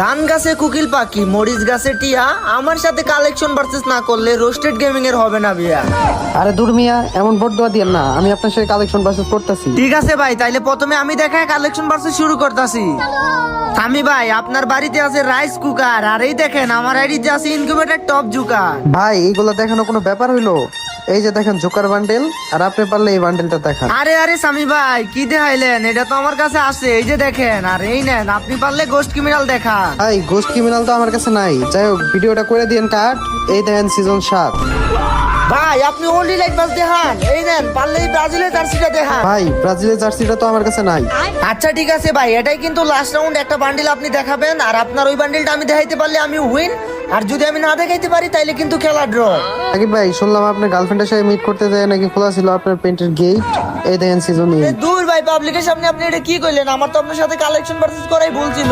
ধান গাছে কুকিল পাখি, মরিচ গাছে টিয়া, আমার সাথে কালেকশন ভার্সেস না করলে রোস্টেড গেমিং এর হবে না বিয়া। আরে দূর মিয়া, এমন বড়দোয়া দিয়েন না, আমি আপনার সাথে কালেকশন ভার্সেস করতেছি। ঠিক আছে ভাই, তাইলে প্রথমে আমি দেখায় কালেকশন ভার্সেস শুরু করতেছি। সামি ভাই, আপনার বাড়িতে আছে রাইস কুকার, আর এই দেখেন আমার আইডিতে আছে ইনকিউবেটর টপ জুকার। ভাই এইগুলো দেখানো কোনো ব্যাপার হইলো? এই যে দেখেন জোকার বান্ডেল, আর আপনি পারলে এই বান্ডেলটা দেখান। আরে আরে সামি ভাই, কি দেখাইলেন? এটা তো আমার কাছে আছে, এই যে দেখেন। আর এই নেন, আপনি পারলে গোস্ট ক্রিমিনাল দেখান। ভাই গোস্ট ক্রিমিনাল তো আমার কাছে নাই, যাই হোক ভিডিওটা করে দিয়েন কাট। এই দেখেন সিজন 7। ভাই আপনি ওনলি লাইট বাস দেখান, এই নেন পারলে এই ব্রাজিলের জার্সিটা দেখান। ভাই ব্রাজিলের জার্সিটা তো আমার কাছে নাই। আচ্ছা ঠিক আছে ভাই, এটাই কিন্তু লাস্ট রাউন্ড। একটা বান্ডিল আপনি দেখাবেন, আর আপনার ওই বান্ডিলটা আমি দেখাইতে পারলে আমি উইন, আর যদি আমি না দেখাইতে পারি তাইলে কিন্তু খেলা ড্র। আগে ভাই শুনলাম আপনার গার্লফ্রেন্ডের সাথে মিট করতে যায় নাকি খোলা ছিল আপনার পেন্টের গেট। এই দেখেন সিজন 8। দূর ভাই, পাবলিকের সামনে আপনি এটা কি কইলেন? আমার তো আপনার সাথে কালেকশন ভার্সেস করাই ভুল ছিল।